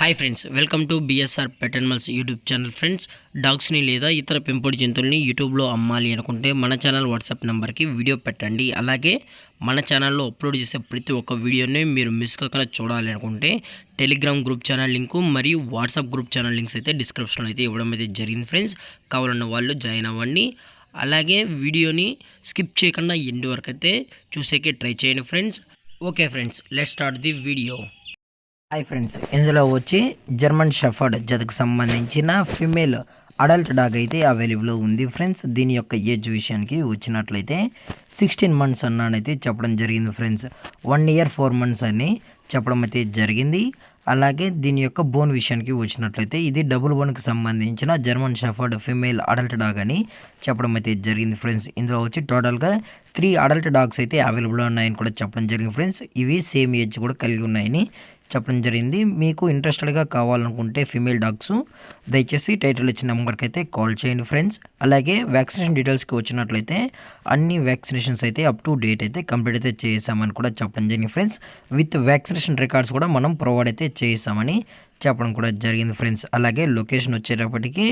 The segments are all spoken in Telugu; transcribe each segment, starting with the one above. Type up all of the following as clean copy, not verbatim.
Hi friends, welcome to BSR pet animals YouTube channel. Friends, డాగ్స్ని లేదా ఇతర పెంపుడు జంతువుల్ని యూట్యూబ్లో అమ్మాలి అనుకుంటే మన ఛానల్ వాట్సాప్ నెంబర్కి వీడియో పెట్టండి. అలాగే మన ఛానల్లో అప్లోడ్ చేసే ప్రతి ఒక్క వీడియోని మీరు మిస్ కాకుండా చూడాలి అనుకుంటే టెలిగ్రామ్ గ్రూప్ ఛానల్ లింకు మరియు వాట్సాప్ గ్రూప్ ఛానల్ లింక్స్ అయితే డిస్క్రిప్షన్లో అయితే ఇవ్వడం అయితే జరిగింది. ఫ్రెండ్స్, కావాలన్న వాళ్ళు జాయిన్ అవ్వండి. అలాగే వీడియోని స్కిప్ చేయకుండా ఎండ్ వరకు అయితే చూసేకే ట్రై చేయండి friends. Okay friends, let's start the video. Hi friends, ఇందులో వచ్చి జర్మన్ షెఫర్డ్ జతకు సంబంధించిన ఫిమేల్ అడల్ట్ డాగ్ అయితే అవైలబుల్ ఉంది ఫ్రెండ్స్. దీని యొక్క ఏజ్ విషయానికి వచ్చినట్లయితే 16 months అన్నానైతే చెప్పడం జరిగింది ఫ్రెండ్స్. 1 year 4 months అని చెప్పడం అయితే జరిగింది. అలాగే దీని యొక్క బోన్ విషయానికి వచ్చినట్లయితే ఇది డబుల్ బోన్కి సంబంధించిన German shepherd female adult dog అని చెప్పడం అయితే జరిగింది ఫ్రెండ్స్. ఇందులో వచ్చి టోటల్గా 3 అడల్ట్ డాగ్స్ అయితే అవైలబుల్ ఉన్నాయని కూడా చెప్పడం జరిగింది ఫ్రెండ్స్. ఇవి సేమ్ ఏజ్ కూడా కలిగి ఉన్నాయని చెప్పడం జరిగింది. మీకు ఇంట్రెస్టెడ్గా కావాలనుకుంటే ఫిమేల్ డాగ్స్ దయచేసి టైటిల్ ఇచ్చిన నెంబర్కి అయితే కాల్ చేయండి ఫ్రెండ్స్. అలాగే వ్యాక్సినేషన్ డీటెయిల్స్కి వచ్చినట్లయితే అన్ని వ్యాక్సినేషన్స్ అయితే అప్ టు డేట్ అయితే కంప్లీట్ అయితే చేసామని కూడా చెప్పడం జరిగింది ఫ్రెండ్స్. విత్ వ్యాక్సినేషన్ రికార్డ్స్ కూడా మనం ప్రొవైడ్ అయితే చేసామని చెప్పడం కూడా జరిగింది ఫ్రెండ్స్. అలాగే లొకేషన్ వచ్చేటప్పటికి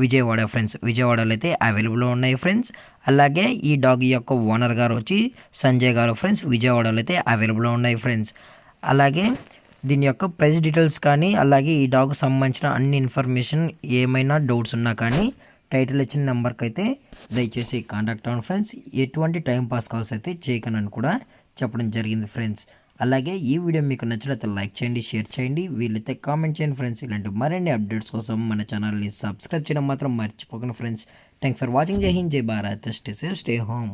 విజయవాడ ఫ్రెండ్స్. విజయవాడలో అయితే అవైలబుల్ ఉన్నాయి ఫ్రెండ్స్. అలాగే ఈ డాగ్ యొక్క ఓనర్ గారు వచ్చి సంజయ్ గారు ఫ్రెండ్స్. విజయవాడలో అయితే అవైలబుల్ ఉన్నాయి ఫ్రెండ్స్. అలాగే దీని యొక్క ప్రైస్ డీటెయిల్స్ కానీ అలాగే ఈ డాగ్ సంబంధించిన అన్ని ఇన్ఫర్మేషన్ ఏమైనా డౌట్స్ ఉన్నా కానీ టైటిల్ ఇచ్చిన నెంబర్కి అయితే దయచేసి కాంటాక్ట్ అవ్వండి ఫ్రెండ్స్. ఎటువంటి టైం పాస్ కాల్స్ అయితే చేయకనని కూడా చెప్పడం జరిగింది ఫ్రెండ్స్. అలాగే ఈ వీడియో మీకు నచ్చినట్లయితే లైక్ చేయండి, షేర్ చేయండి, వీలైతే కామెంట్ చేయండి ఫ్రెండ్స్. ఇలాంటి మరిన్ని అప్డేట్స్ కోసం మన ఛానల్ని సబ్స్క్రైబ్ చేయడం మాత్రం మర్చిపోకండి ఫ్రెండ్స్. Thanks for watching. జై హింద్, జై Bharat, stay safe, stay home.